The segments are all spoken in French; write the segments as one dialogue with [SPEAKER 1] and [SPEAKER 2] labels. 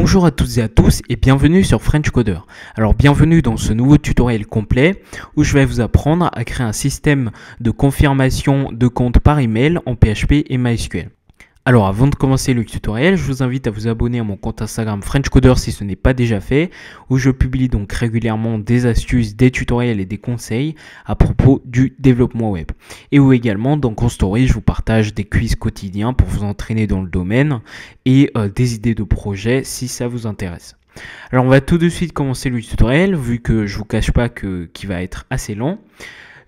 [SPEAKER 1] Bonjour à toutes et à tous et bienvenue sur French Coder. Alors bienvenue dans ce nouveau tutoriel complet où je vais vous apprendre à créer un système de confirmation de compte par email en PHP et MySQL. Alors avant de commencer le tutoriel, je vous invite à vous abonner à mon compte Instagram French Coder si ce n'est pas déjà fait, où je publie donc régulièrement des astuces, des tutoriels et des conseils à propos du développement web. Et où également dans Constory, je vous partage des quiz quotidiens pour vous entraîner dans le domaine et des idées de projets si ça vous intéresse. Alors on va tout de suite commencer le tutoriel vu que je vous cache pas qu'il va être assez long.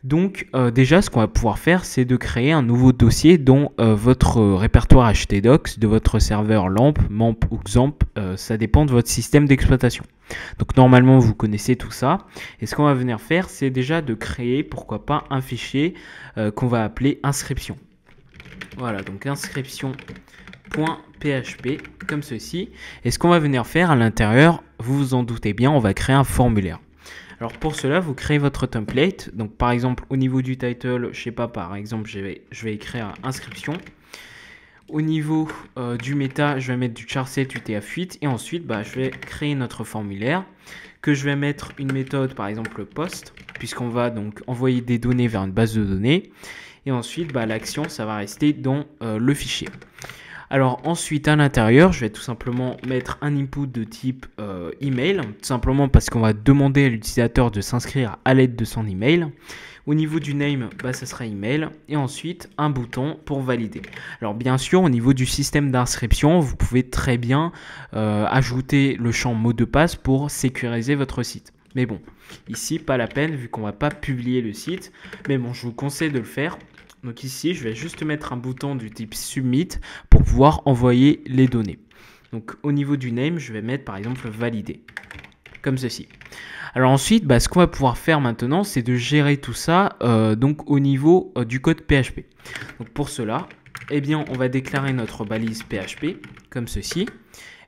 [SPEAKER 1] Donc déjà ce qu'on va pouvoir faire c'est de créer un nouveau dossier dans votre répertoire htdocs de votre serveur LAMP, MAMP ou XAMPP, ça dépend de votre système d'exploitation. Donc normalement vous connaissez tout ça et ce qu'on va venir faire c'est déjà de créer pourquoi pas un fichier qu'on va appeler inscription. Voilà, donc inscription.php comme ceci, et ce qu'on va venir faire à l'intérieur, vous vous en doutez bien, on va créer un formulaire. Alors pour cela, vous créez votre template. Donc par exemple au niveau du title, je sais pas, par exemple je vais écrire inscription. Au niveau du méta, je vais mettre du charset UTF-8 et ensuite je vais créer notre formulaire que je vais mettre une méthode par exemple post puisqu'on va donc envoyer des données vers une base de données et ensuite l'action ça va rester dans le fichier. Alors ensuite à l'intérieur, je vais tout simplement mettre un input de type email, tout simplement parce qu'on va demander à l'utilisateur de s'inscrire à l'aide de son email. Au niveau du name, ça sera email et ensuite un bouton pour valider. Alors bien sûr, au niveau du système d'inscription, vous pouvez très bien ajouter le champ mot de passe pour sécuriser votre site. Mais bon, ici pas la peine vu qu'on ne va pas publier le site. Mais bon, je vous conseille de le faire. Donc ici, je vais juste mettre un bouton du type Submit pour pouvoir envoyer les données. Donc au niveau du name, je vais mettre par exemple valider, comme ceci. Alors ensuite, ce qu'on va pouvoir faire maintenant, c'est de gérer tout ça donc au niveau du code PHP. Donc pour cela, on va déclarer notre balise PHP, comme ceci.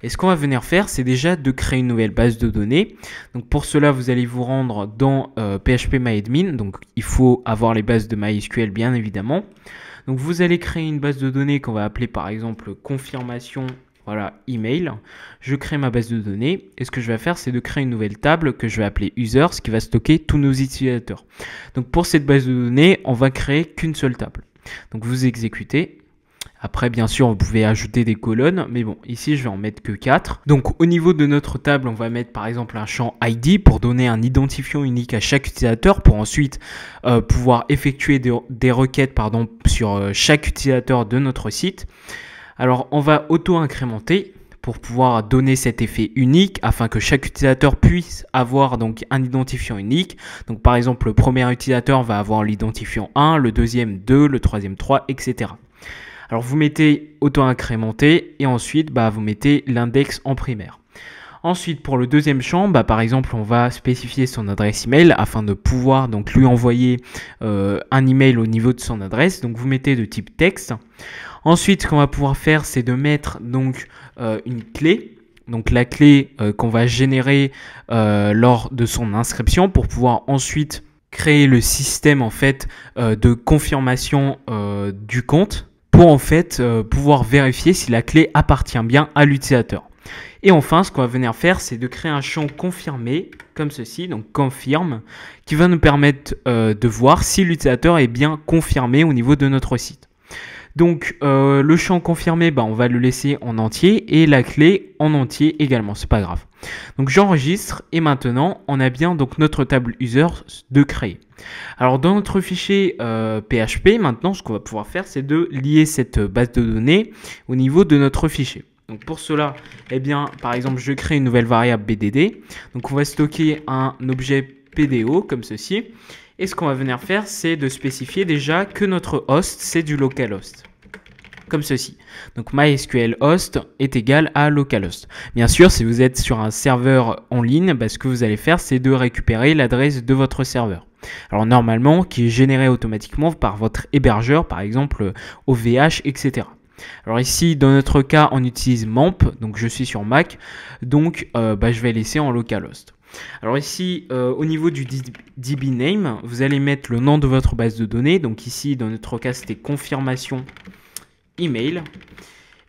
[SPEAKER 1] Et ce qu'on va venir faire, c'est déjà de créer une nouvelle base de données. Donc pour cela, vous allez vous rendre dans phpMyAdmin. Donc il faut avoir les bases de MySQL bien évidemment. Donc vous allez créer une base de données qu'on va appeler par exemple confirmation, email. Je crée ma base de données et ce que je vais faire, c'est de créer une nouvelle table que je vais appeler users qui va stocker tous nos utilisateurs. Donc pour cette base de données, on va créer qu'une seule table. Donc vous exécutez. Après, bien sûr, vous pouvez ajouter des colonnes, mais bon, ici, je vais en mettre que 4. Donc, au niveau de notre table, on va mettre par exemple un champ ID pour donner un identifiant unique à chaque utilisateur pour ensuite pouvoir effectuer des requêtes sur chaque utilisateur de notre site. Alors, on va auto-incrémenter pour pouvoir donner cet effet unique afin que chaque utilisateur puisse avoir donc un identifiant unique. Donc, par exemple, le premier utilisateur va avoir l'identifiant 1, le deuxième 2, le troisième 3, etc. Alors vous mettez auto-incrémenté et ensuite vous mettez l'index en primaire. Ensuite pour le deuxième champ, par exemple on va spécifier son adresse email afin de pouvoir donc lui envoyer un email au niveau de son adresse. Donc vous mettez de type texte. Ensuite ce qu'on va pouvoir faire c'est de mettre donc une clé. Donc la clé qu'on va générer lors de son inscription pour pouvoir ensuite créer le système en fait de confirmation du compte, pour en fait pouvoir vérifier si la clé appartient bien à l'utilisateur. Et enfin, ce qu'on va venir faire, c'est de créer un champ confirmé, comme ceci, donc confirme, qui va nous permettre de voir si l'utilisateur est bien confirmé au niveau de notre site. Donc le champ confirmé, on va le laisser en entier et la clé en entier également, c'est pas grave. Donc j'enregistre et maintenant on a bien donc notre table user de créer. Alors dans notre fichier PHP, maintenant ce qu'on va pouvoir faire c'est de lier cette base de données au niveau de notre fichier. Donc pour cela, par exemple je crée une nouvelle variable BDD. Donc on va stocker un objet PDO comme ceci. Et ce qu'on va venir faire, c'est de spécifier déjà que notre host, c'est du localhost. Comme ceci. Donc MySQL host est égal à localhost. Bien sûr, si vous êtes sur un serveur en ligne, ce que vous allez faire, c'est de récupérer l'adresse de votre serveur. Alors normalement, qui est générée automatiquement par votre hébergeur, par exemple OVH, etc. Alors ici, dans notre cas, on utilise MAMP, donc je suis sur Mac, donc je vais laisser en localhost. Alors ici, au niveau du DB name, vous allez mettre le nom de votre base de données. Donc ici, dans notre cas, c'était confirmation email.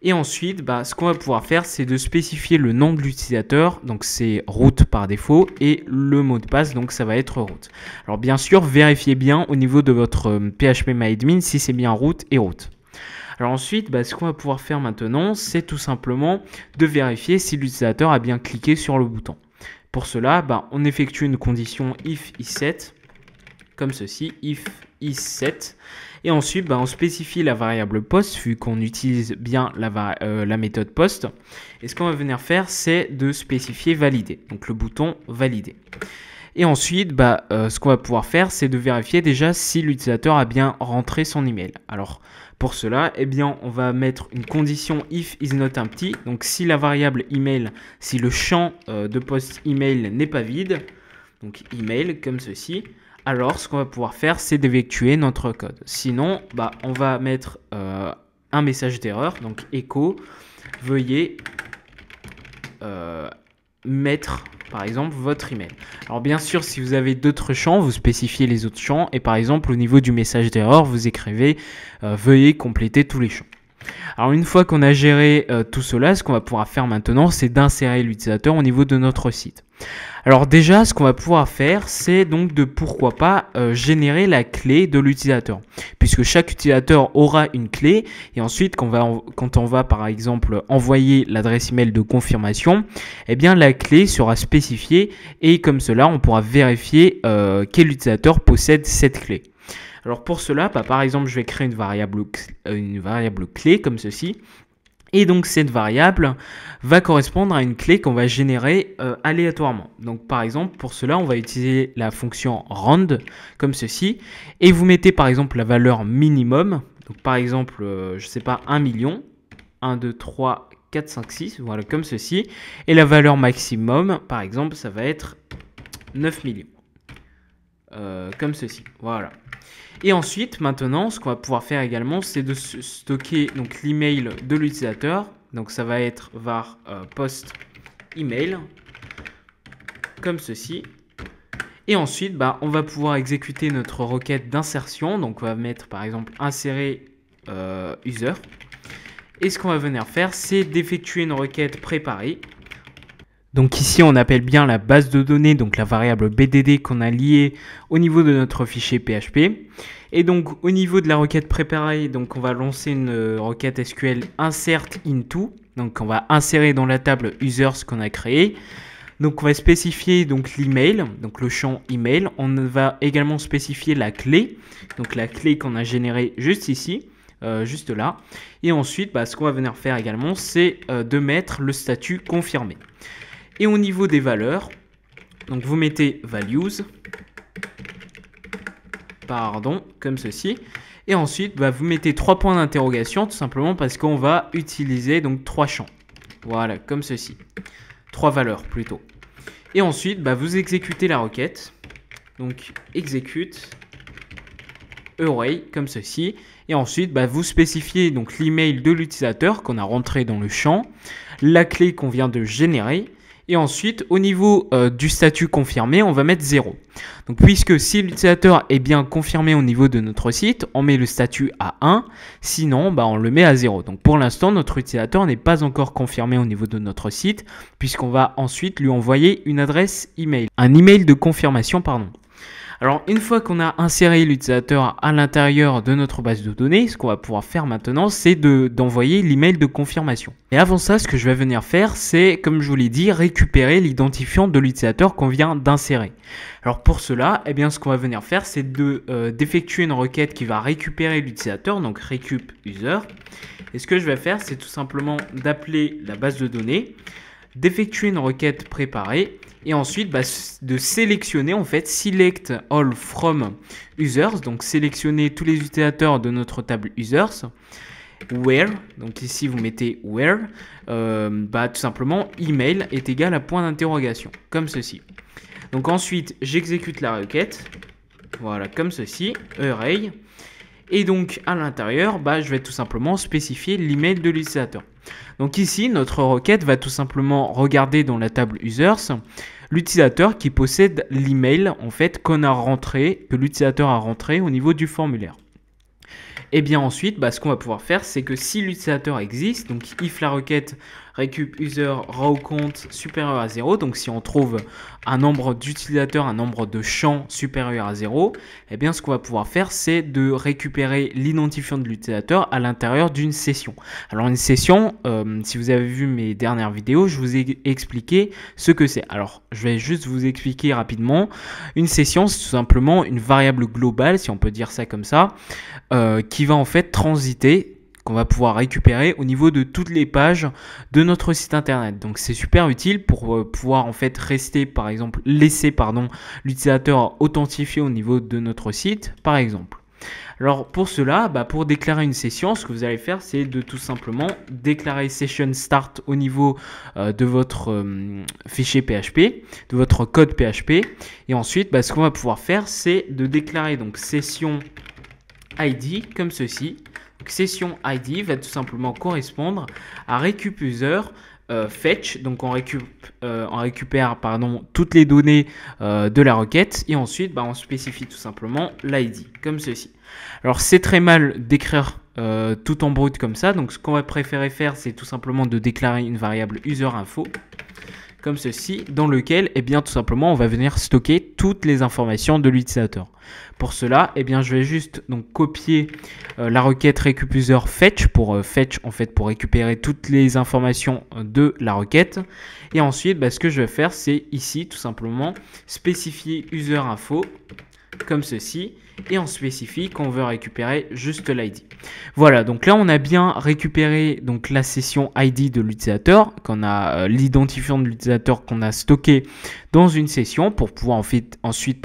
[SPEAKER 1] Et ensuite, ce qu'on va pouvoir faire, c'est de spécifier le nom de l'utilisateur. Donc, c'est root par défaut. Et le mot de passe, donc ça va être root. Alors, bien sûr, vérifiez bien au niveau de votre PHPMyAdmin si c'est bien root et root. Alors ensuite, ce qu'on va pouvoir faire maintenant, c'est tout simplement de vérifier si l'utilisateur a bien cliqué sur le bouton. Pour cela, on effectue une condition if is7, comme ceci, if is7. Et ensuite, on spécifie la variable post, vu qu'on utilise bien la méthode post. Et ce qu'on va venir faire, c'est de spécifier valider, donc le bouton valider. Et ensuite, ce qu'on va pouvoir faire, c'est de vérifier déjà si l'utilisateur a bien rentré son email. Alors, pour cela, on va mettre une condition if is not empty. Donc, si la variable email, si le champ de post email n'est pas vide, donc email comme ceci, alors ce qu'on va pouvoir faire, c'est d'effectuer notre code. Sinon, on va mettre un message d'erreur, donc echo, veuillez mettre par exemple votre email. Alors bien sûr, si vous avez d'autres champs, vous spécifiez les autres champs et par exemple au niveau du message d'erreur, vous écrivez veuillez compléter tous les champs. Alors une fois qu'on a géré tout cela, ce qu'on va pouvoir faire maintenant, c'est d'insérer l'utilisateur au niveau de notre site. Alors déjà, ce qu'on va pouvoir faire, c'est donc de pourquoi pas générer la clé de l'utilisateur. Puisque chaque utilisateur aura une clé et ensuite quand on va par exemple envoyer l'adresse email de confirmation, la clé sera spécifiée et comme cela, on pourra vérifier quel utilisateur possède cette clé. Alors pour cela, par exemple, je vais créer une variable clé comme ceci. Et donc cette variable va correspondre à une clé qu'on va générer aléatoirement. Donc par exemple, pour cela, on va utiliser la fonction round comme ceci. Et vous mettez par exemple la valeur minimum. Donc par exemple, je ne sais pas, 1 million. 1, 2, 3, 4, 5, 6. Voilà, comme ceci. Et la valeur maximum, par exemple, ça va être 9 millions. Comme ceci. Voilà. Et ensuite, maintenant, ce qu'on va pouvoir faire également, c'est de stocker l'email de l'utilisateur. Donc, ça va être var post email, comme ceci. Et ensuite, on va pouvoir exécuter notre requête d'insertion. Donc, on va mettre, par exemple, insérer user. Et ce qu'on va venir faire, c'est d'effectuer une requête préparée. Donc ici, on appelle bien la base de données, donc la variable BDD qu'on a liée au niveau de notre fichier PHP. Et donc au niveau de la requête préparée, donc on va lancer une requête SQL insert into. Donc on va insérer dans la table users qu'on a créé. Donc on va spécifier l'email, donc le champ email. On va également spécifier la clé, donc la clé qu'on a générée juste ici. Juste là. Et ensuite, ce qu'on va venir faire également, c'est de mettre le statut confirmé. Et au niveau des valeurs, donc vous mettez values, comme ceci. Et ensuite, vous mettez 3 points d'interrogation, tout simplement parce qu'on va utiliser 3 champs. Voilà, comme ceci. 3 valeurs plutôt. Et ensuite, vous exécutez la requête. Donc, exécute array, comme ceci. Et ensuite, vous spécifiez l'email de l'utilisateur qu'on a rentré dans le champ, la clé qu'on vient de générer. Et ensuite, au niveau du statut confirmé, on va mettre 0. Donc, puisque si l'utilisateur est bien confirmé au niveau de notre site, on met le statut à 1. Sinon, on le met à 0. Donc, pour l'instant, notre utilisateur n'est pas encore confirmé au niveau de notre site, puisqu'on va ensuite lui envoyer une adresse email. Un email de confirmation, pardon. Alors, une fois qu'on a inséré l'utilisateur à l'intérieur de notre base de données, ce qu'on va pouvoir faire maintenant, c'est d'envoyer l'email de confirmation. Et avant ça, ce que je vais venir faire, c'est, comme je vous l'ai dit, récupérer l'identifiant de l'utilisateur qu'on vient d'insérer. Alors, pour cela, ce qu'on va venir faire, c'est d'effectuer une requête qui va récupérer l'utilisateur, donc récup user. Et ce que je vais faire, c'est tout simplement d'appeler la base de données, d'effectuer une requête préparée, et ensuite de sélectionner select all from users, donc sélectionner tous les utilisateurs de notre table users, where, donc ici vous mettez where, tout simplement email est égal à point d'interrogation, comme ceci. Donc ensuite j'exécute la requête, voilà, comme ceci, array, et donc à l'intérieur, je vais tout simplement spécifier l'email de l'utilisateur. Donc ici, notre requête va tout simplement regarder dans la table users l'utilisateur qui possède l'email que l'utilisateur a rentré au niveau du formulaire. Et bien ensuite, ce qu'on va pouvoir faire, c'est que si l'utilisateur existe, donc if la requête récup user raw count supérieur à 0, donc si on trouve un nombre d'utilisateurs, un nombre de champs supérieur à 0, eh bien ce qu'on va pouvoir faire, c'est de récupérer l'identifiant de l'utilisateur à l'intérieur d'une session. Alors une session, si vous avez vu mes dernières vidéos, je vous ai expliqué ce que c'est. Alors je vais juste vous expliquer rapidement. Une session, c'est tout simplement une variable globale, si on peut dire ça comme ça, qui va en fait transiter, qu'on va pouvoir récupérer au niveau de toutes les pages de notre site internet. Donc c'est super utile pour pouvoir en fait rester, par exemple, laisser l'utilisateur authentifié au niveau de notre site, par exemple. Alors pour cela, pour déclarer une session, ce que vous allez faire, c'est de tout simplement déclarer session start au niveau de votre fichier PHP, de votre code PHP. Et ensuite, ce qu'on va pouvoir faire, c'est de déclarer donc session ID comme ceci. Donc, session ID va tout simplement correspondre à récup user fetch. Donc on récupère toutes les données de la requête et ensuite on spécifie tout simplement l'ID comme ceci. Alors c'est très mal d'écrire tout en brut comme ça. Donc ce qu'on va préférer faire, c'est tout simplement de déclarer une variable user info comme ceci, dans lequel tout simplement on va venir stocker toutes les informations de l'utilisateur. Pour cela, je vais juste donc copier la requête récup user fetch pour pour récupérer toutes les informations de la requête. Et ensuite, ce que je vais faire, c'est ici tout simplement spécifier user info comme ceci et on spécifie qu'on veut récupérer juste l'ID. Voilà, donc là on a bien récupéré donc la session ID de l'utilisateur, qu'on a l'identifiant de l'utilisateur qu'on a stocké dans une session pour pouvoir ensuite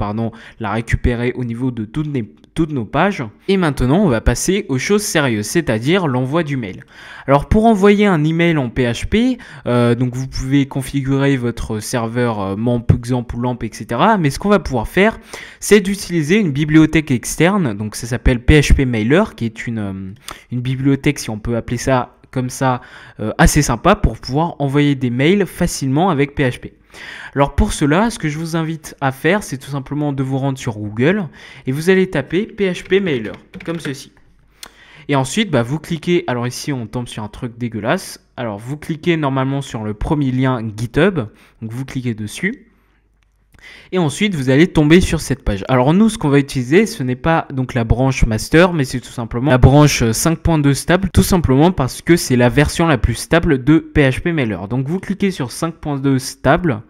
[SPEAKER 1] la récupérer au niveau de toutes nos pages. Et maintenant on va passer aux choses sérieuses, c'est-à-dire l'envoi du mail. Alors pour envoyer un email en PHP, donc vous pouvez configurer votre serveur MAMP, XAMPP ou LAMP, etc. Mais ce qu'on va pouvoir faire, c'est d'utiliser une bibliothèque externe, donc ça s'appelle PHP Mailer, qui est une bibliothèque, si on peut appeler ça comme ça, assez sympa pour pouvoir envoyer des mails facilement avec PHP. Alors pour cela, ce que je vous invite à faire, c'est tout simplement de vous rendre sur Google et vous allez taper PHP Mailer, comme ceci. Et ensuite, vous cliquez, alors ici on tombe sur un truc dégueulasse, alors vous cliquez normalement sur le premier lien GitHub, donc vous cliquez dessus. Et ensuite, vous allez tomber sur cette page. Alors nous, ce qu'on va utiliser, ce n'est pas donc la branche master, mais c'est tout simplement la branche 5.2 stable, tout simplement parce que c'est la version la plus stable de PHP Mailer. Donc vous cliquez sur 5.2 stable,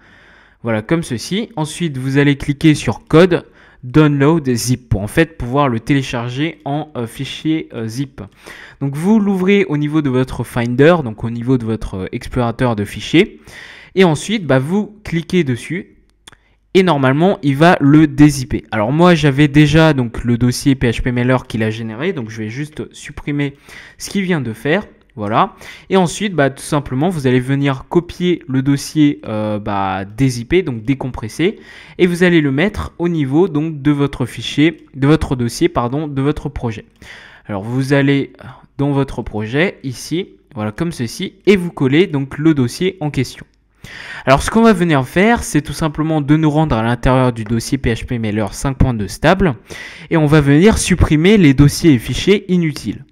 [SPEAKER 1] voilà, comme ceci. Ensuite, vous allez cliquer sur code, download zip pour en fait pouvoir le télécharger en fichier zip. Donc vous l'ouvrez au niveau de votre Finder, donc au niveau de votre explorateur de fichiers. Et ensuite, vous cliquez dessus. Et normalement, il va le dézipper. Alors moi, j'avais déjà donc le dossier PHP Mailer qu'il a généré. Donc je vais juste supprimer ce qu'il vient de faire. Voilà. Et ensuite, tout simplement, vous allez venir copier le dossier dézippé, donc décompressé. Et vous allez le mettre au niveau donc de votre fichier, de votre dossier, de votre projet. Alors vous allez dans votre projet, ici, voilà, comme ceci. Et vous collez donc le dossier en question. Alors ce qu'on va venir faire, c'est tout simplement de nous rendre à l'intérieur du dossier PHP Mailer 5.2 stable et on va venir supprimer les dossiers et fichiers inutiles.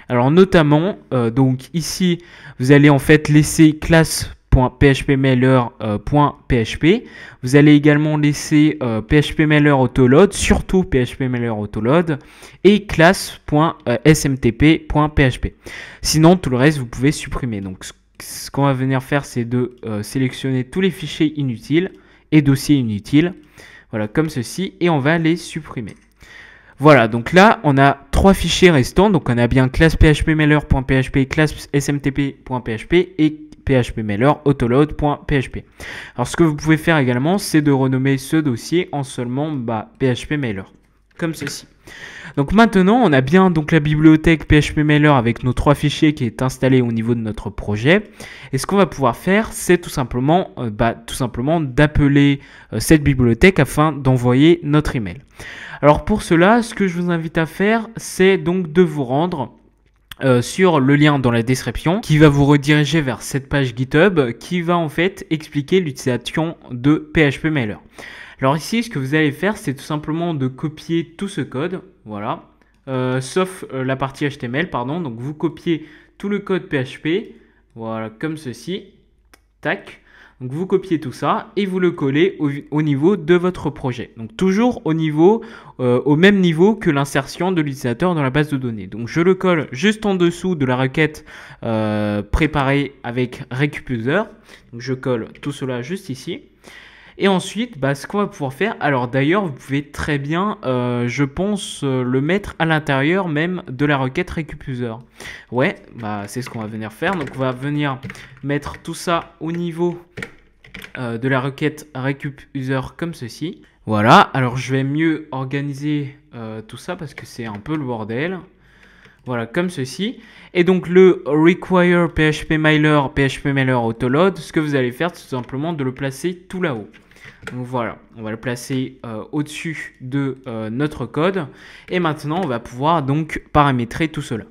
[SPEAKER 1] Alors notamment, donc ici, vous allez en fait laisser class.phpmailer.php. Vous allez également laisser phpMailer autoload, surtout phpMailer autoload et class.smtp.php. Sinon, tout le reste, vous pouvez supprimer. Donc ce qu'on va venir faire, c'est de sélectionner tous les fichiers inutiles et dossiers inutiles. Voilà, comme ceci. Et on va les supprimer. Voilà, donc là, on a 3 fichiers restants. Donc on a bien class phpMailer.php, class smtp.php et phpMailer autoload.php. Alors ce que vous pouvez faire également, c'est de renommer ce dossier en seulement phpMailer. Comme ceci. Donc maintenant, on a bien donc la bibliothèque PHP Mailer avec nos 3 fichiers qui est installée au niveau de notre projet. Et ce qu'on va pouvoir faire, c'est tout simplement d'appeler cette bibliothèque afin d'envoyer notre email. Alors pour cela, ce que je vous invite à faire, c'est donc de vous rendre sur le lien dans la description qui va vous rediriger vers cette page GitHub qui va en fait expliquer l'utilisation de PHP Mailer. Alors ici, ce que vous allez faire, c'est tout simplement de copier tout ce code, voilà, sauf la partie HTML, pardon. Donc vous copiez tout le code PHP, voilà, comme ceci, tac. Donc vous copiez tout ça et vous le collez au niveau de votre projet. Donc toujours au même niveau que l'insertion de l'utilisateur dans la base de données. Donc je le colle juste en dessous de la requête préparée avec récup_user. Donc je colle tout cela juste ici. Et ensuite, ce qu'on va pouvoir faire, alors d'ailleurs, vous pouvez très bien, je pense, le mettre à l'intérieur même de la requête récup_user. Ouais, c'est ce qu'on va venir faire. Donc on va venir mettre tout ça au niveau de la requête récup_user comme ceci. Voilà, alors je vais mieux organiser tout ça parce que c'est un peu le bordel. Voilà, comme ceci. Et donc le require phpMailer autoload, ce que vous allez faire, c'est tout simplement de le placer tout là-haut. Donc voilà, on va le placer au-dessus de notre code. Et maintenant, on va pouvoir donc paramétrer tout cela.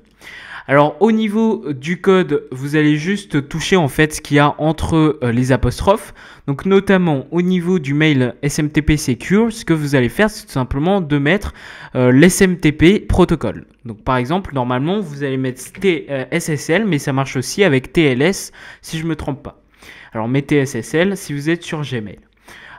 [SPEAKER 1] Alors au niveau du code, vous allez juste toucher en fait ce qu'il y a entre les apostrophes. Donc notamment au niveau du mail SMTP Secure, ce que vous allez faire, c'est tout simplement de mettre l'SMTP protocole. Donc par exemple, normalement, vous allez mettre SSL, mais ça marche aussi avec TLS si je ne me trompe pas. Alors mettez SSL si vous êtes sur Gmail.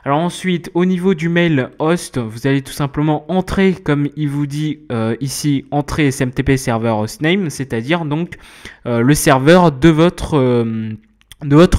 [SPEAKER 1] Alors ensuite, au niveau du mail host, vous allez tout simplement entrer, comme il vous dit ici, entrer SMTP server hostname, c'est-à-dire donc le serveur de votre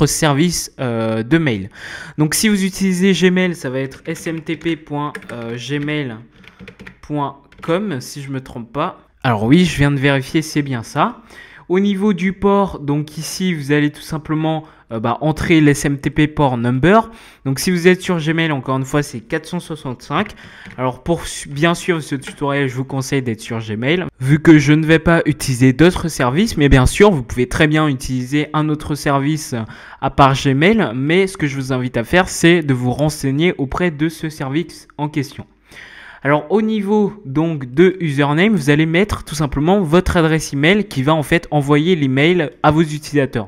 [SPEAKER 1] service de mail. Donc si vous utilisez Gmail, ça va être smtp.gmail.com si je ne me trompe pas. Alors oui, je viens de vérifier, c'est bien ça. Au niveau du port, donc ici, vous allez tout simplement entrer l'SMTP port number. Donc si vous êtes sur Gmail, encore une fois, c'est 465. Alors pour bien sûr ce tutoriel, je vous conseille d'être sur Gmail, vu que je ne vais pas utiliser d'autres services. Mais bien sûr, vous pouvez très bien utiliser un autre service à part Gmail. Mais ce que je vous invite à faire, c'est de vous renseigner auprès de ce service en question. Alors au niveau donc de username, vous allez mettre tout simplement votre adresse email qui va en fait envoyer l'email à vos utilisateurs.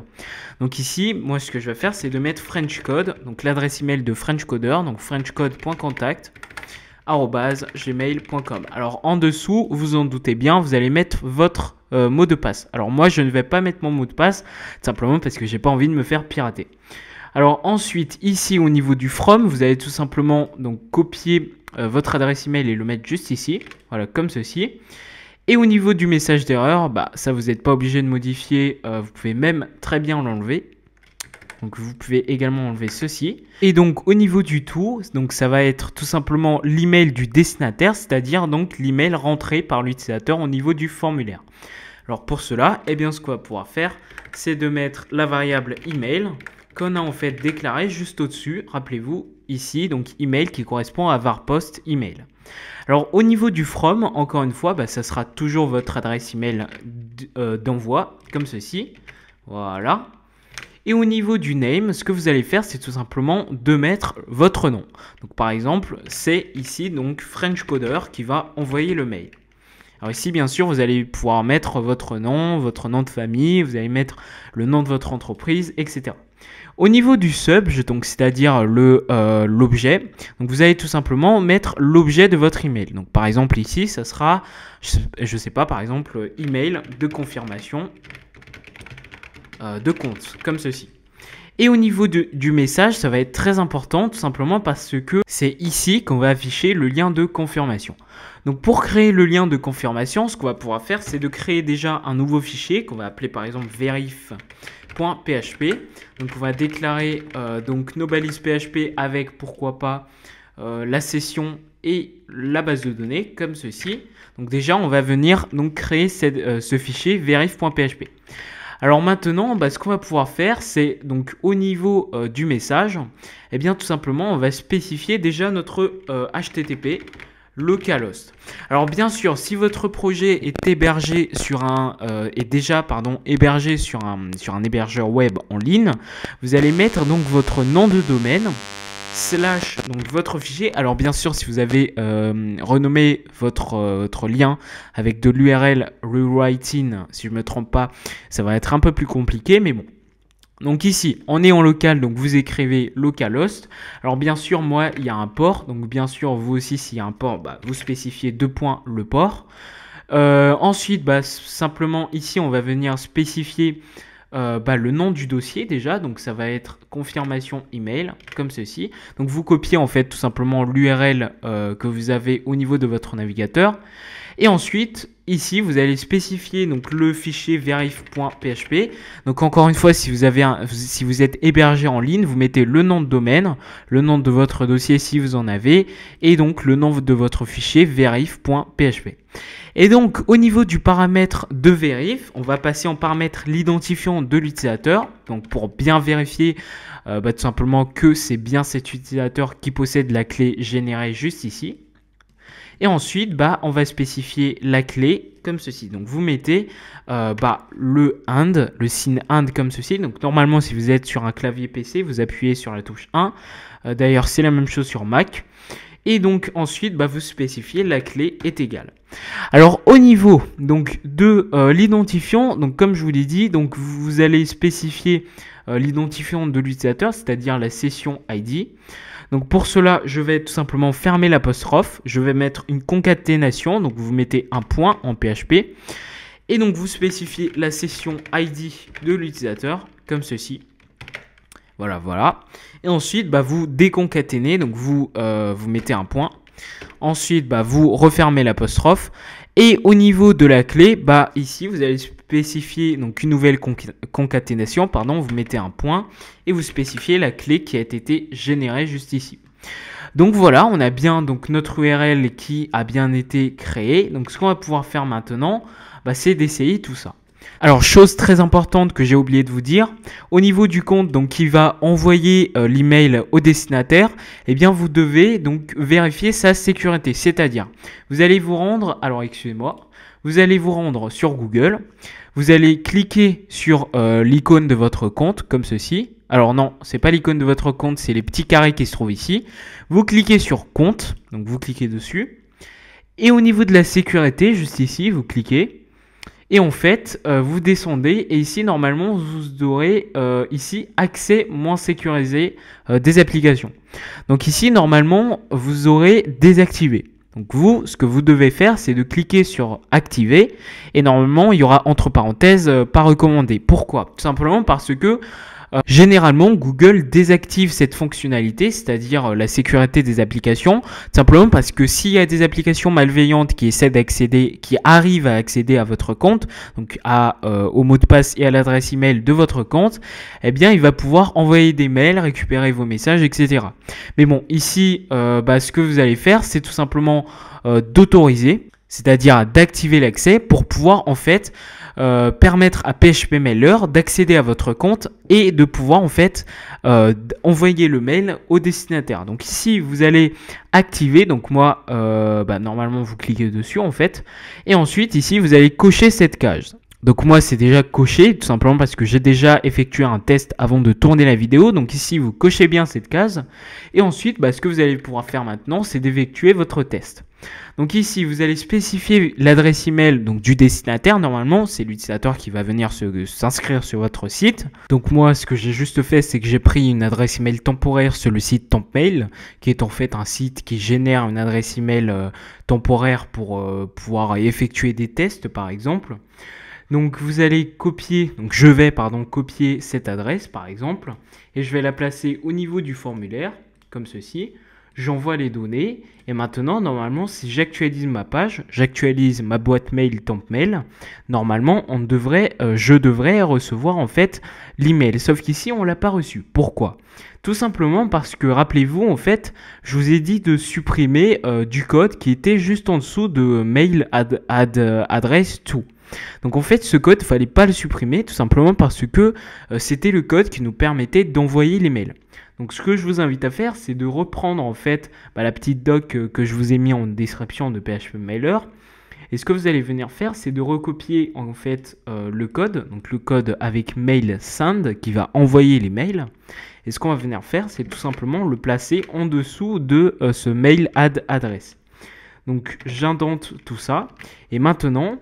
[SPEAKER 1] Donc ici, moi ce que je vais faire, c'est de mettre French Code, donc l'adresse email de French Coder, donc frenchcode.contact@gmail.com. Alors en dessous, vous en doutez bien, vous allez mettre votre mot de passe. Alors moi je ne vais pas mettre mon mot de passe, simplement parce que j'ai pas envie de me faire pirater. Alors ensuite, ici au niveau du from, vous allez tout simplement donc copier votre adresse email et le mettre juste ici, voilà, comme ceci. Et au niveau du message d'erreur, ça vous n'êtes pas obligé de modifier, vous pouvez même très bien l'enlever. Donc vous pouvez également enlever ceci. Et donc au niveau du tout, donc ça va être tout simplement l'email du destinataire, c'est-à-dire donc l'email rentré par l'utilisateur au niveau du formulaire. Alors pour cela, ce qu'on va pouvoir faire, c'est de mettre la variable email qu'on a en fait déclaré juste au-dessus, rappelez-vous, ici, donc email qui correspond à varpost email. Alors au niveau du from, encore une fois, ça sera toujours votre adresse email d'envoi, comme ceci, voilà. Et au niveau du name, ce que vous allez faire, c'est tout simplement de mettre votre nom. Donc par exemple, c'est ici donc French Coder qui va envoyer le mail. Alors ici, bien sûr, vous allez pouvoir mettre votre nom de famille, vous allez mettre le nom de votre entreprise, etc. Au niveau du sub, donc c'est-à-dire l'objet, donc vous allez tout simplement mettre l'objet de votre email. Donc par exemple ici, ça sera, je sais pas, par exemple email de confirmation de compte, comme ceci. Et au niveau du message, ça va être très important, tout simplement parce que c'est ici qu'on va afficher le lien de confirmation. Donc pour créer le lien de confirmation, ce qu'on va pouvoir faire, c'est de créer déjà un nouveau fichier qu'on va appeler par exemple verif.php. Donc on va déclarer donc nos balises PHP avec pourquoi pas la session et la base de données comme ceci. Donc déjà on va venir donc créer ce fichier verif.php. Alors maintenant, ce qu'on va pouvoir faire, c'est donc au niveau du message, tout simplement, on va spécifier déjà notre HTTP localhost. Alors bien sûr, si votre projet est hébergé sur hébergé sur un hébergeur web en ligne, vous allez mettre donc votre nom de domaine / donc votre fichier. Alors bien sûr, si vous avez renommé votre lien avec de l'URL rewriting, si je ne me trompe pas, ça va être un peu plus compliqué, mais bon. Donc ici, on est en local, donc vous écrivez localhost. Alors bien sûr, moi, il y a un port, donc bien sûr, vous aussi, s'il y a un port, vous spécifiez 2 points le port. Ensuite, simplement ici, on va venir spécifier le nom du dossier déjà. Donc ça va être confirmation email comme ceci. Donc vous copiez en fait tout simplement l'URL que vous avez au niveau de votre navigateur. Et ensuite, ici, vous allez spécifier donc le fichier verif.php. Donc encore une fois, si vous êtes hébergé en ligne, vous mettez le nom de domaine, le nom de votre dossier si vous en avez, et donc le nom de votre fichier verif.php. Et donc au niveau du paramètre de vérif, on va passer en paramètre l'identifiant de l'utilisateur. Donc pour bien vérifier tout simplement que c'est bien cet utilisateur qui possède la clé générée juste ici. Et ensuite, on va spécifier la clé comme ceci. Donc, vous mettez le AND, le signe AND comme ceci. Donc, normalement, si vous êtes sur un clavier PC, vous appuyez sur la touche 1. D'ailleurs, c'est la même chose sur Mac. Et donc, ensuite, vous spécifiez la clé est égale. Alors, au niveau donc, de l'identifiant, donc comme je vous l'ai dit, donc, vous allez spécifier l'identifiant de l'utilisateur, c'est-à-dire la session ID. Donc pour cela, je vais tout simplement fermer l'apostrophe. Je vais mettre une concaténation. Donc vous mettez un point en PHP. Et donc vous spécifiez la session ID de l'utilisateur comme ceci. Voilà. Et ensuite, vous déconcaténez. Donc vous mettez un point. Ensuite, vous refermez l'apostrophe. Et au niveau de la clé, ici, vous allez spécifier donc une nouvelle concaténation. Vous mettez un point et vous spécifiez la clé qui a été générée juste ici. Donc voilà, on a bien donc notre URL qui a bien été créée. Donc ce qu'on va pouvoir faire maintenant, c'est d'essayer tout ça. Alors, chose très importante que j'ai oublié de vous dire, au niveau du compte donc, qui va envoyer l'email au destinataire, eh bien vous devez donc vérifier sa sécurité. C'est-à-dire, vous allez vous rendre, vous allez vous rendre sur Google, vous allez cliquer sur l'icône de votre compte comme ceci. Alors non, c'est pas l'icône de votre compte, c'est les petits carrés qui se trouvent ici. Vous cliquez sur compte, donc vous cliquez dessus. Et au niveau de la sécurité, juste ici, vous cliquez. Et en fait, vous descendez et ici, normalement, vous aurez ici accès moins sécurisé des applications. Donc ici, normalement, vous aurez désactivé. Donc vous, ce que vous devez faire, c'est de cliquer sur activer et normalement, il y aura entre parenthèses pas recommandé. Pourquoi? Tout simplement parce que généralement, Google désactive cette fonctionnalité, c'est-à-dire la sécurité des applications, simplement parce que s'il y a des applications malveillantes qui essaient d'accéder, qui arrivent à accéder à votre compte, donc au mot de passe et à l'adresse email de votre compte, eh bien, il va pouvoir envoyer des mails, récupérer vos messages, etc. Mais bon, ici, ce que vous allez faire, c'est tout simplement d'autoriser, c'est-à-dire d'activer l'accès pour pouvoir en fait permettre à PHPMailer d'accéder à votre compte et de pouvoir en fait envoyer le mail au destinataire. Donc ici vous allez activer, donc moi normalement vous cliquez dessus en fait et ensuite ici vous allez cocher cette case. Donc moi c'est déjà coché tout simplement parce que j'ai déjà effectué un test avant de tourner la vidéo. Donc ici vous cochez bien cette case et ensuite ce que vous allez pouvoir faire maintenant c'est d'effectuer votre test. Donc ici vous allez spécifier l'adresse email donc du destinataire. Normalement c'est l'utilisateur qui va venir s'inscrire sur votre site. Donc moi ce que j'ai juste fait c'est que j'ai pris une adresse email temporaire sur le site TempMail qui est en fait un site qui génère une adresse email temporaire pour pouvoir effectuer des tests par exemple. Donc vous allez copier, donc je vais copier cette adresse par exemple et je vais la placer au niveau du formulaire comme ceci. J'envoie les données et maintenant normalement si j'actualise ma page, j'actualise ma boîte mail TempMail, normalement je devrais recevoir en fait l'email. Sauf qu'ici on l'a pas reçu. Pourquoi? Tout simplement parce que rappelez-vous en fait, je vous ai dit de supprimer du code qui était juste en dessous de mail address to. Donc en fait ce code, il ne fallait pas le supprimer tout simplement parce que c'était le code qui nous permettait d'envoyer les mails. Donc ce que je vous invite à faire, c'est de reprendre en fait la petite doc que je vous ai mis en description de PHPMailer. Et ce que vous allez venir faire, c'est de recopier en fait le code, donc le code avec mail send qui va envoyer les mails. Et ce qu'on va venir faire, c'est tout simplement le placer en dessous de ce mail add adresse. Donc j'indente tout ça et maintenant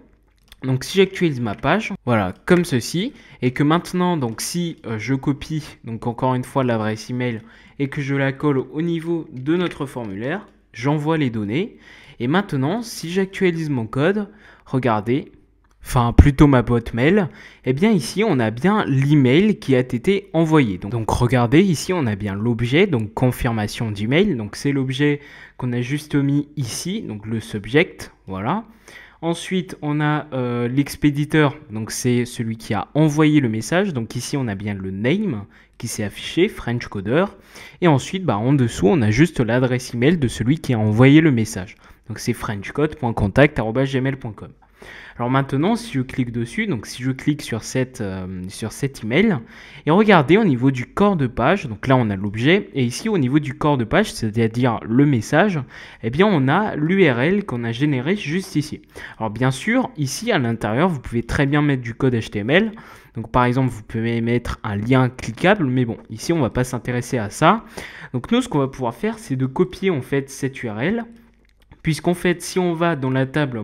[SPEAKER 1] donc si j'actualise ma page, voilà, comme ceci, et que maintenant, donc si je copie, donc encore une fois l'adresse email, et que je la colle au niveau de notre formulaire, j'envoie les données. Et maintenant, si j'actualise mon code, regardez, enfin plutôt ma boîte mail, eh bien ici on a bien l'email qui a été envoyé. Donc regardez, ici on a bien l'objet, donc confirmation d'email. Donc c'est l'objet qu'on a juste mis ici, donc le subject, voilà. Ensuite, on a l'expéditeur, donc c'est celui qui a envoyé le message. Donc ici, on a bien le name qui s'est affiché, French Coder. Et ensuite, en dessous, on a juste l'adresse email de celui qui a envoyé le message. Donc c'est frenchcode.contact@gmail.com. Alors maintenant, si je clique dessus, donc si je clique sur cet email, et regardez au niveau du corps de page, donc là on a l'objet, et ici au niveau du corps de page, c'est-à-dire le message, eh bien on a l'URL qu'on a généré juste ici. Alors bien sûr, ici à l'intérieur, vous pouvez très bien mettre du code HTML. Donc par exemple, vous pouvez mettre un lien cliquable, mais bon, ici on ne va pas s'intéresser à ça. Donc nous, ce qu'on va pouvoir faire, c'est de copier en fait cette URL, puisqu'en fait, si on va dans la table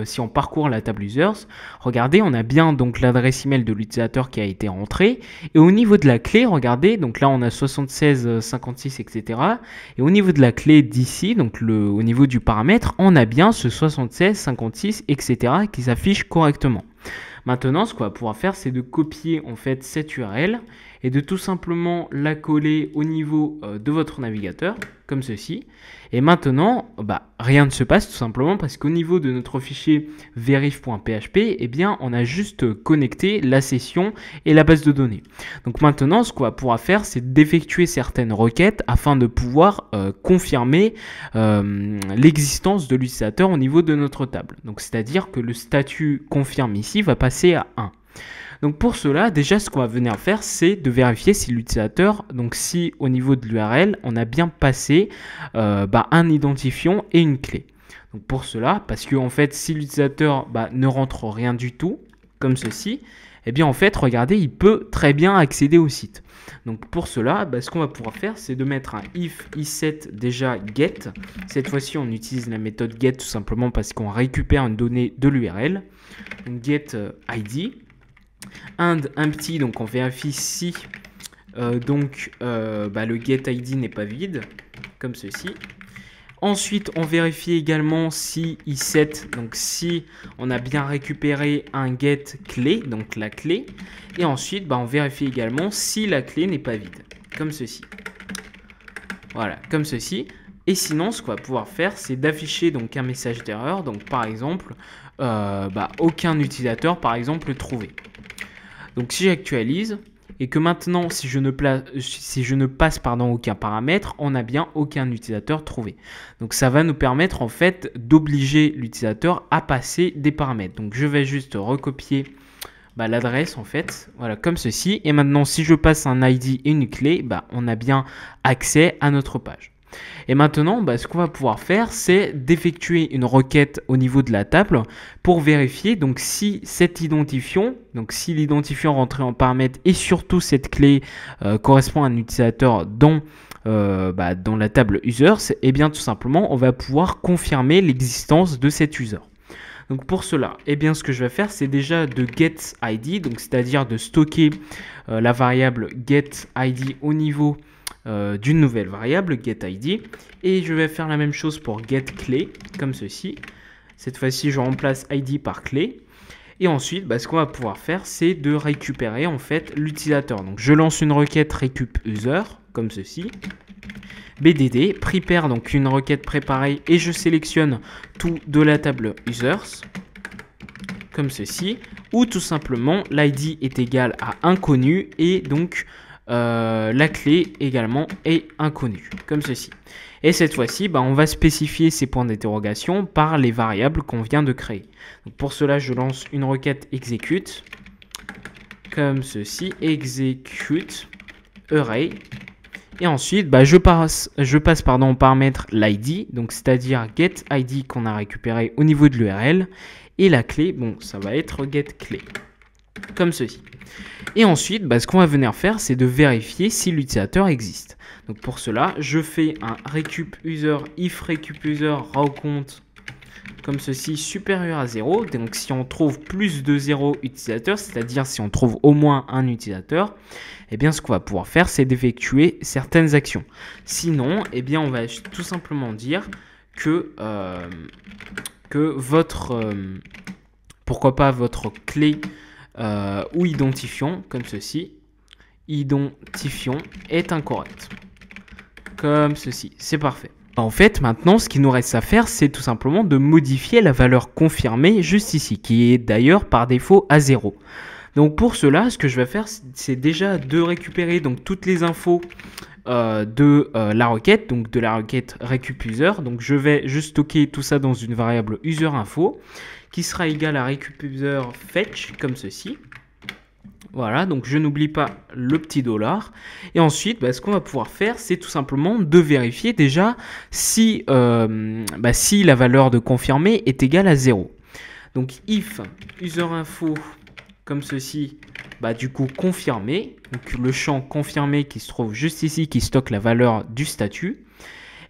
[SPEAKER 1] si on parcourt la table users, regardez, on a bien donc l'adresse email de l'utilisateur qui a été rentrée. Et au niveau de la clé, regardez, donc là on a 76, 56, etc. Et au niveau de la clé d'ici, donc au niveau du paramètre, on a bien ce 76, 56, etc. qui s'affiche correctement. Maintenant, ce qu'on va pouvoir faire, c'est de copier en fait cette URL et de tout simplement la coller au niveau de votre navigateur, comme ceci. Et maintenant, rien ne se passe tout simplement parce qu'au niveau de notre fichier verif.php, eh bien, on a juste connecté la session et la base de données. Donc maintenant, ce qu'on va pouvoir faire, c'est d'effectuer certaines requêtes afin de pouvoir confirmer l'existence de l'utilisateur au niveau de notre table. Donc c'est-à-dire que le statut confirme ici va passer à 1. Donc pour cela, déjà ce qu'on va venir faire, c'est de vérifier si l'utilisateur, donc si au niveau de l'URL, on a bien passé un identifiant et une clé. Donc pour cela, parce que en fait, si l'utilisateur ne rentre rien du tout, comme ceci, eh bien en fait, regardez, il peut très bien accéder au site. Donc pour cela, ce qu'on va pouvoir faire, c'est de mettre un if is7 déjà get. Cette fois-ci, on utilise la méthode get tout simplement parce qu'on récupère une donnée de l'URL. Get id. And empty, donc on vérifie si le get id n'est pas vide, comme ceci. Ensuite, on vérifie également si is7, donc si on a bien récupéré un get clé, donc la clé. Et ensuite, on vérifie également si la clé n'est pas vide, comme ceci. Voilà, comme ceci. Et sinon, ce qu'on va pouvoir faire, c'est d'afficher donc un message d'erreur. Donc par exemple, aucun utilisateur, par exemple, trouvé. Donc si j'actualise et que maintenant si je ne passe aucun paramètre, on n'a bien aucun utilisateur trouvé. Donc ça va nous permettre en fait d'obliger l'utilisateur à passer des paramètres. Donc je vais juste recopier l'adresse en fait, voilà, comme ceci. Et maintenant si je passe un ID et une clé, on a bien accès à notre page. Et maintenant, ce qu'on va pouvoir faire, c'est d'effectuer une requête au niveau de la table pour vérifier donc si cet identifiant, donc si l'identifiant rentré en paramètre et surtout cette clé correspond à un utilisateur dans la table users, et bien tout simplement, on va pouvoir confirmer l'existence de cet user. Donc pour cela, ce que je vais faire, c'est déjà de getID, donc c'est-à-dire de stocker la variable getID au niveau d'une nouvelle variable getID, et je vais faire la même chose pour getClé comme ceci. Cette fois-ci je remplace ID par clé, et ensuite ce qu'on va pouvoir faire, c'est de récupérer en fait l'utilisateur. Donc je lance une requête récup user comme ceci, bdd prepare, donc une requête préparée, et je sélectionne tout de la table users comme ceci, ou tout simplement l'ID est égal à inconnu et donc la clé également est inconnue, comme ceci. Et cette fois-ci, on va spécifier ces points d'interrogation par les variables qu'on vient de créer. Donc pour cela, je lance une requête execute, comme ceci, execute array. Et ensuite, je passe au paramètre l'ID, donc c'est-à-dire getID qu'on a récupéré au niveau de l'URL. Et la clé, ça va être getClé, comme ceci. Et ensuite, ce qu'on va venir faire, c'est de vérifier si l'utilisateur existe. Donc pour cela, je fais un recup user, if recup user raw count, comme ceci, supérieur à 0. Donc si on trouve plus de 0 utilisateurs, c'est-à-dire si on trouve au moins un utilisateur, ce qu'on va pouvoir faire, c'est d'effectuer certaines actions. Sinon, on va tout simplement dire que votre, pourquoi pas votre clé ou identifiant, comme ceci, identifiant est incorrect. Comme ceci, c'est parfait. En fait, maintenant, ce qu'il nous reste à faire, c'est tout simplement de modifier la valeur confirmée juste ici, qui est d'ailleurs par défaut à 0. Donc pour cela, ce que je vais faire, c'est déjà de récupérer donc toutes les infos de la requête, donc de la requête récup_user. Donc je vais juste stocker tout ça dans une variable user_info qui sera égale à récup_user_fetch comme ceci. Voilà, donc je n'oublie pas le petit $. Et ensuite, ce qu'on va pouvoir faire, c'est tout simplement de vérifier déjà si, si la valeur de confirmé est égale à 0. Donc if user_info comme ceci, du coup confirmé, donc le champ confirmé qui se trouve juste ici, qui stocke la valeur du statut.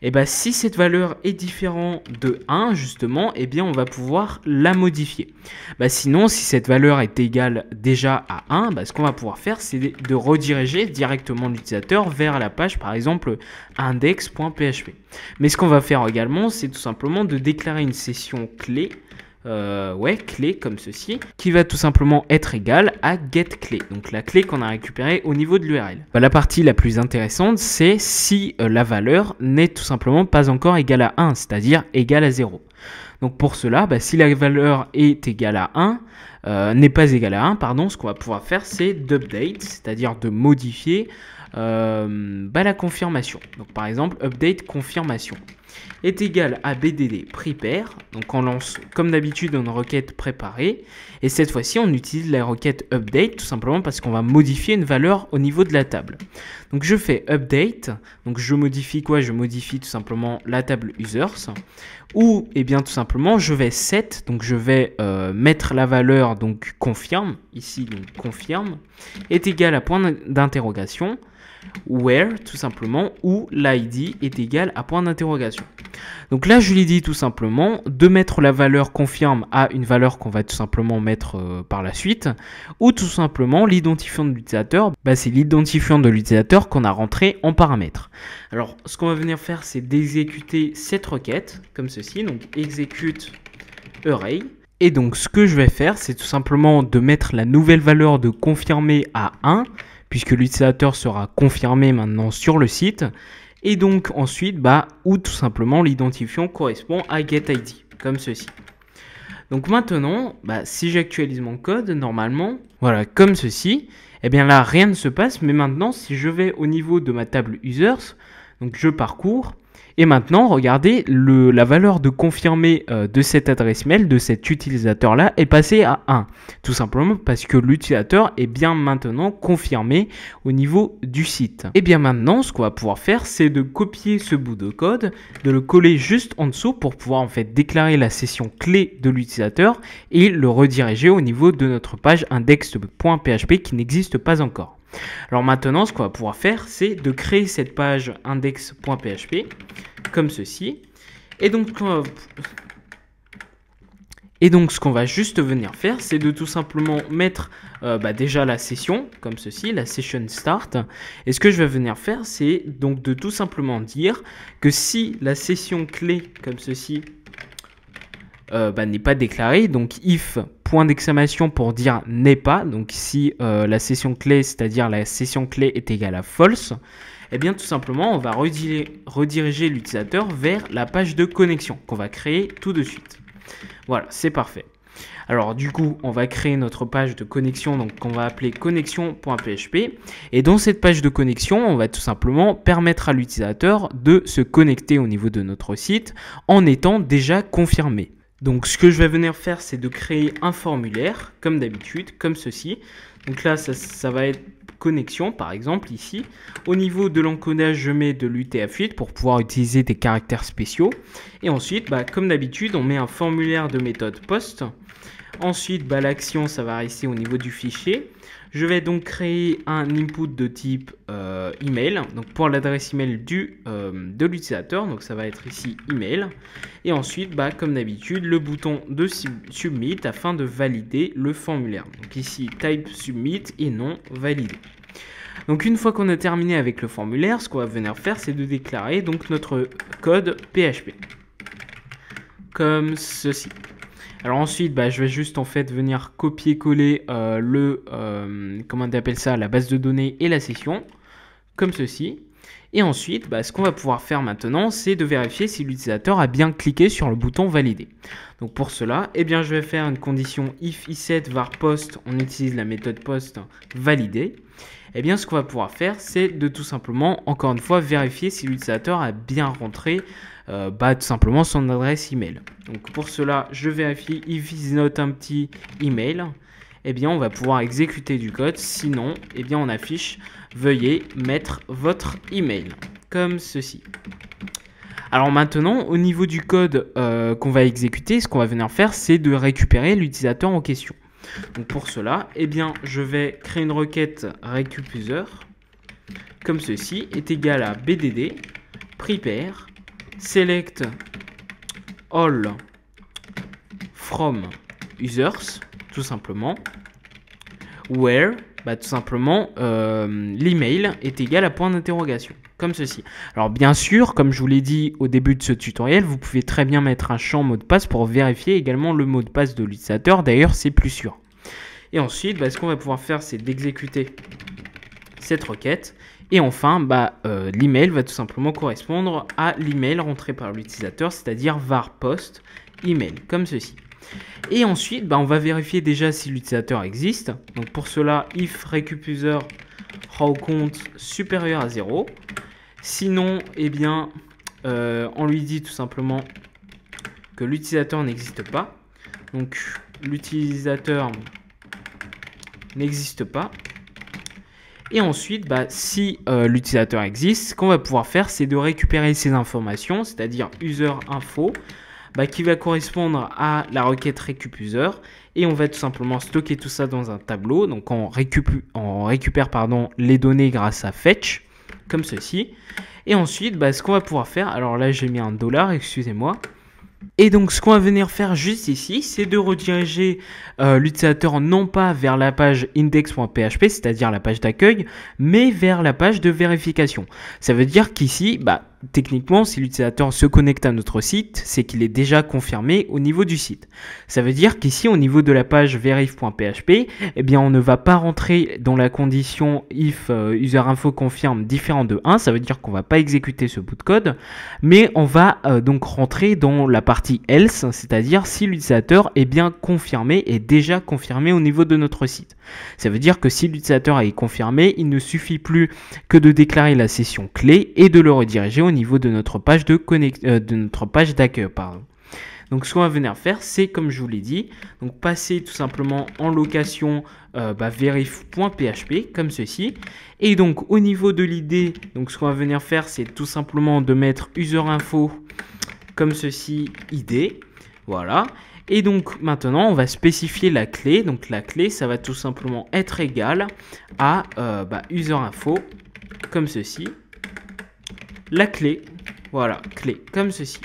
[SPEAKER 1] Et si cette valeur est différente de 1, justement, on va pouvoir la modifier. Sinon, si cette valeur est égale déjà à 1, ce qu'on va pouvoir faire, c'est de rediriger directement l'utilisateur vers la page, par exemple, index.php. Mais ce qu'on va faire également, c'est tout simplement de déclarer une session clé, clé comme ceci, qui va tout simplement être égale à getClé, donc la clé qu'on a récupérée au niveau de l'URL. La partie la plus intéressante, c'est si la valeur n'est tout simplement pas encore égale à 1, c'est-à-dire égale à 0. Donc pour cela, si la valeur est égale à 1, n'est pas égale à 1, pardon, ce qu'on va pouvoir faire, c'est d'update, c'est-à-dire de modifier la confirmation. Donc par exemple, update confirmation est égal à bdd prepare. Donc on lance comme d'habitude une requête préparée. Et cette fois-ci, on utilise la requête update tout simplement parce qu'on va modifier une valeur au niveau de la table. Donc je fais update. Donc je modifie quoi? Je modifie tout simplement la table users. Ou tout simplement je vais set. Donc je vais mettre la valeur donc confirme. Ici donc confirme est égal à point d'interrogation. Where tout simplement, où l'id est égal à point d'interrogation. Donc là je lui dis tout simplement de mettre la valeur confirme à une valeur qu'on va tout simplement mettre par la suite, ou tout simplement l'identifiant de l'utilisateur, c'est l'identifiant de l'utilisateur qu'on a rentré en paramètre. Alors ce qu'on va venir faire, c'est d'exécuter cette requête comme ceci, donc execute array. Et donc ce que je vais faire, c'est tout simplement de mettre la nouvelle valeur de confirmé à 1, puisque l'utilisateur sera confirmé maintenant sur le site. Et donc ensuite, où tout simplement l'identifiant correspond à getID, comme ceci. Donc maintenant, si j'actualise mon code, normalement, voilà, comme ceci, là, rien ne se passe. Mais maintenant, si je vais au niveau de ma table users, donc je parcours, et maintenant, regardez, la valeur de confirmé de cette adresse mail, de cet utilisateur-là, est passée à 1. Tout simplement parce que l'utilisateur est bien maintenant confirmé au niveau du site. Et bien maintenant, ce qu'on va pouvoir faire, c'est de copier ce bout de code, de le coller juste en dessous pour pouvoir en fait déclarer la session clé de l'utilisateur et le rediriger au niveau de notre page index.php qui n'existe pas encore. Alors maintenant, ce qu'on va pouvoir faire, c'est de créer cette page index.php comme ceci. Et donc, ce qu'on va juste venir faire, c'est de tout simplement mettre déjà la session comme ceci, la session start. Et ce que je vais venir faire, c'est donc de tout simplement dire que si la session clé comme ceci n'est pas déclarée, donc if point d'exclamation pour dire n'est pas, donc si la session clé, c'est-à-dire la session clé est égale à false, tout simplement on va rediriger l'utilisateur vers la page de connexion qu'on va créer tout de suite. Voilà, c'est parfait. Alors du coup, on va créer notre page de connexion, donc qu'on va appeler connexion.php. Et dans cette page de connexion, on va tout simplement permettre à l'utilisateur de se connecter au niveau de notre site en étant déjà confirmé. Donc ce que je vais venir faire, c'est de créer un formulaire, comme d'habitude, comme ceci. Donc là, ça va être connexion, par exemple, ici. Au niveau de l'encodage, je mets de l'UTF-8 pour pouvoir utiliser des caractères spéciaux. Et ensuite, comme d'habitude, on met un formulaire de méthode post. Ensuite, l'action, ça va rester au niveau du fichier. Je vais donc créer un input de type email, donc pour l'adresse email de l'utilisateur, donc ça va être ici email. Et ensuite, comme d'habitude, le bouton de submit afin de valider le formulaire. Donc ici, type submit et non validé. Donc une fois qu'on a terminé avec le formulaire, ce qu'on va venir faire, c'est de déclarer donc notre code PHP. comme ceci. Alors ensuite, je vais juste en fait venir copier-coller comment on appelle ça, la base de données et la session, comme ceci. Et ensuite, ce qu'on va pouvoir faire maintenant, c'est de vérifier si l'utilisateur a bien cliqué sur le bouton valider. Donc pour cela, je vais faire une condition if iset var post, on utilise la méthode post valider. Ce qu'on va pouvoir faire, c'est de tout simplement, encore une fois, vérifier si l'utilisateur a bien rentré tout simplement son adresse email. Donc pour cela, je vérifie if is not empty email. On va pouvoir exécuter du code. Sinon, on affiche veuillez mettre votre email comme ceci. Alors maintenant, au niveau du code qu'on va exécuter, ce qu'on va venir faire, c'est de récupérer l'utilisateur en question. Donc pour cela, je vais créer une requête récup_user comme ceci est égal à bdd prepare select all from users, tout simplement, where tout simplement l'email est égal à point d'interrogation, comme ceci. Alors bien sûr, comme je vous l'ai dit au début de ce tutoriel, vous pouvez très bien mettre un champ mot de passe pour vérifier également le mot de passe de l'utilisateur, d'ailleurs c'est plus sûr. Et ensuite, ce qu'on va pouvoir faire, c'est d'exécuter cette requête. Et enfin, l'email va tout simplement correspondre à l'email rentré par l'utilisateur, c'est-à-dire var post email, comme ceci. Et ensuite, on va vérifier déjà si l'utilisateur existe. Donc pour cela, if recup_user raw count supérieur à 0. Sinon, on lui dit tout simplement que l'utilisateur n'existe pas. Donc l'utilisateur n'existe pas. Et ensuite, si l'utilisateur existe, ce qu'on va pouvoir faire, c'est de récupérer ces informations, c'est-à-dire user info, qui va correspondre à la requête récup_user. Et on va tout simplement stocker tout ça dans un tableau. Donc on récupère les données grâce à fetch, comme ceci. Et ensuite, ce qu'on va pouvoir faire, alors là j'ai mis un $, excusez-moi. Et donc ce qu'on va venir faire juste ici, c'est de rediriger l'utilisateur non pas vers la page index.php, c'est-à-dire la page d'accueil, mais vers la page de vérification. Ça veut dire qu'ici, techniquement, si l'utilisateur se connecte à notre site, c'est qu'il est déjà confirmé au niveau du site. Ça veut dire qu'ici, au niveau de la page verif.php, on ne va pas rentrer dans la condition if userinfo confirme différent de 1. Ça veut dire qu'on ne va pas exécuter ce bout de code, mais on va donc rentrer dans la partie else, c'est-à-dire si l'utilisateur est bien confirmé, est déjà confirmé au niveau de notre site. Ça veut dire que si l'utilisateur est confirmé, il ne suffit plus que de déclarer la session clé et de le rediriger au niveau de notre page d'accueil. Donc ce qu'on va venir faire, c'est comme je vous l'ai dit, donc passer tout simplement en location verif.php comme ceci. Et donc au niveau de l'id, donc ce qu'on va venir faire, c'est tout simplement de mettre userinfo comme ceci id. Voilà. Et donc maintenant, on va spécifier la clé. Donc la clé, ça va tout simplement être égal à userinfo comme ceci. La clé, voilà, clé, comme ceci.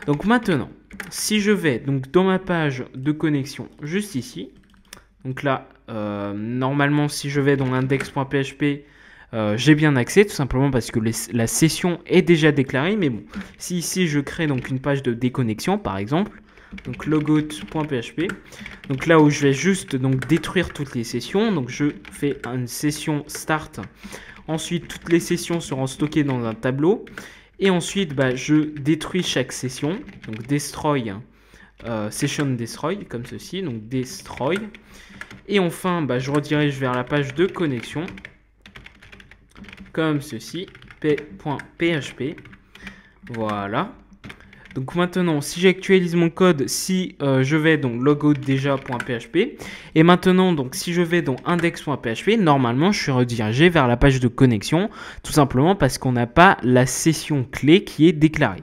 [SPEAKER 1] Donc maintenant, si je vais donc dans ma page de connexion, juste ici, donc là, normalement, si je vais dans l'index.php, j'ai bien accès, tout simplement parce que la session est déjà déclarée. Mais bon, si ici, je crée donc une page de déconnexion, par exemple, donc logout.php, donc là où je vais juste donc détruire toutes les sessions, donc je fais une session start. Ensuite, toutes les sessions seront stockées dans un tableau. Et ensuite, je détruis chaque session. Donc, destroy, session destroy, comme ceci. Donc, destroy. Et enfin, je redirige vers la page de connexion. Comme ceci. p.php. Voilà. Donc maintenant, si j'actualise mon code, si je vais dans logout.déjà.php, et maintenant, donc si je vais dans index.php, normalement, je suis redirigé vers la page de connexion, tout simplement parce qu'on n'a pas la session clé qui est déclarée.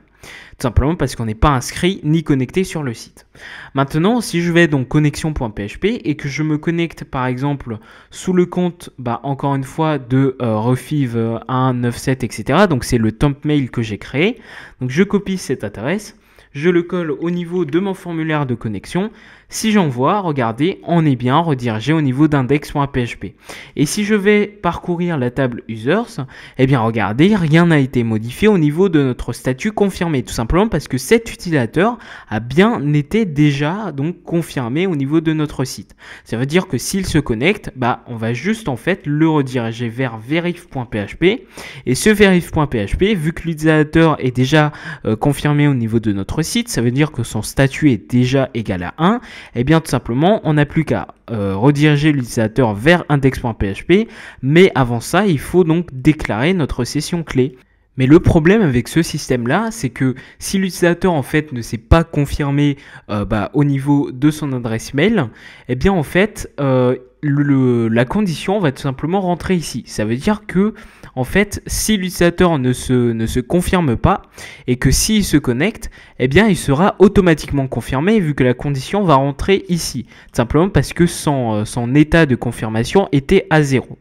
[SPEAKER 1] Tout simplement parce qu'on n'est pas inscrit ni connecté sur le site. Maintenant, si je vais dans connexion.php et que je me connecte par exemple sous le compte, encore une fois, de refiv197, etc. Donc c'est le temp mail que j'ai créé. Donc je copie cette adresse, je le colle au niveau de mon formulaire de connexion. Si j'envoie, regardez, on est bien redirigé au niveau d'index.php. Et si je vais parcourir la table users, eh bien regardez, rien n'a été modifié au niveau de notre statut confirmé, tout simplement parce que cet utilisateur a bien été déjà donc confirmé au niveau de notre site. Ça veut dire que s'il se connecte, on va juste en fait le rediriger vers verif.php, et ce verif.php, vu que l'utilisateur est déjà confirmé au niveau de notre site, ça veut dire que son statut est déjà égal à 1. Eh bien tout simplement, on n'a plus qu'à rediriger l'utilisateur vers index.php, mais avant ça, il faut donc déclarer notre session clé. Mais le problème avec ce système-là, c'est que si l'utilisateur en fait ne s'est pas confirmé au niveau de son adresse mail, eh bien en fait la condition va tout simplement rentrer ici. Ça veut dire que en fait, si l'utilisateur ne se confirme pas et que s'il se connecte, eh bien il sera automatiquement confirmé vu que la condition va rentrer ici. Tout simplement parce que son état de confirmation était à 0.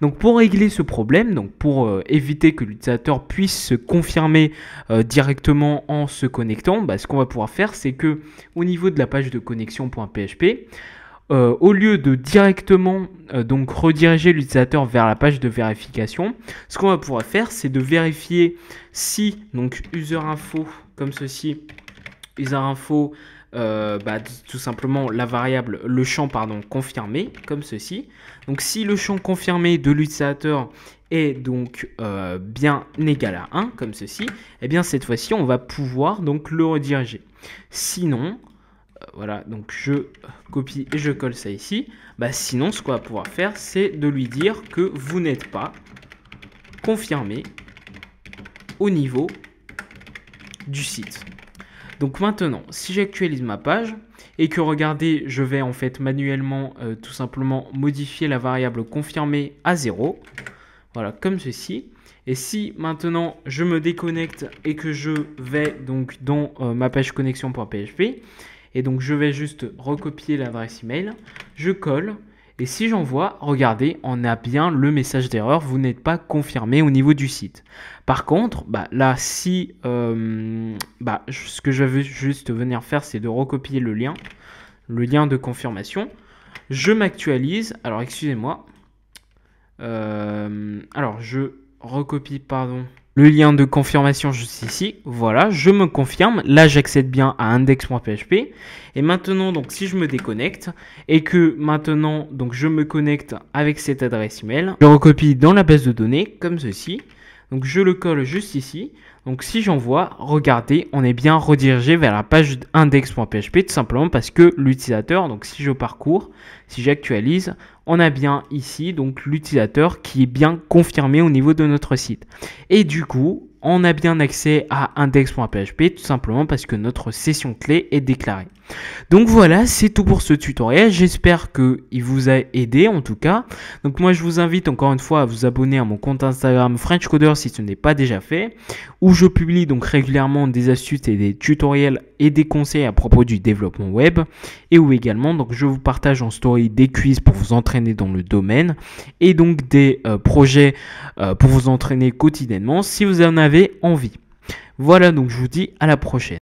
[SPEAKER 1] Donc pour régler ce problème, donc pour éviter que l'utilisateur puisse se confirmer directement en se connectant, ce qu'on va pouvoir faire, c'est que au niveau de la page de connexion.php, au lieu de directement donc rediriger l'utilisateur vers la page de vérification, ce qu'on va pouvoir faire, c'est de vérifier si donc userinfo comme ceci, userinfo tout simplement la variable, le champ confirmé comme ceci. Donc si le champ confirmé de l'utilisateur est donc bien égal à 1 comme ceci, et bien cette fois-ci on va pouvoir donc le rediriger. Sinon, voilà, donc je copie et je colle ça ici. Sinon ce qu'on va pouvoir faire, c'est de lui dire que vous n'êtes pas confirmé au niveau du site. Donc maintenant, si j'actualise ma page et que regardez, je vais en fait manuellement tout simplement modifier la variable confirmée à 0. Voilà, comme ceci. Et si maintenant je me déconnecte et que je vais donc dans ma page connexion.php, et donc je vais juste recopier l'adresse email, je colle. Et si j'envoie, regardez, on a bien le message d'erreur, vous n'êtes pas confirmé au niveau du site. Par contre, là, si ce que je veux juste venir faire, c'est de recopier le lien de confirmation. Je m'actualise. Alors, excusez-moi. Alors, je recopie, le lien de confirmation juste ici. Voilà, je me confirme. Là, j'accède bien à index.php. Et maintenant, donc, si je me déconnecte et que maintenant, donc, je me connecte avec cette adresse email, je recopie dans la base de données comme ceci. Donc, je le colle juste ici. Donc, si j'envoie, regardez, on est bien redirigé vers la page index.php tout simplement parce que l'utilisateur, donc si je parcours, si j'actualise, on a bien ici donc l'utilisateur qui est bien confirmé au niveau de notre site. Et du coup, on a bien accès à index.php tout simplement parce que notre session clé est déclarée. Donc voilà, c'est tout pour ce tutoriel. J'espère qu'il vous a aidé en tout cas. Donc moi, je vous invite encore une fois à vous abonner à mon compte Instagram French Coder si ce n'est pas déjà fait, où je publie donc régulièrement des astuces et des tutoriels et des conseils à propos du développement web, et où également donc je vous partage en story des quiz pour vous entraîner dans le domaine et donc des projets pour vous entraîner quotidiennement si vous en avez envie. Voilà, donc je vous dis à la prochaine.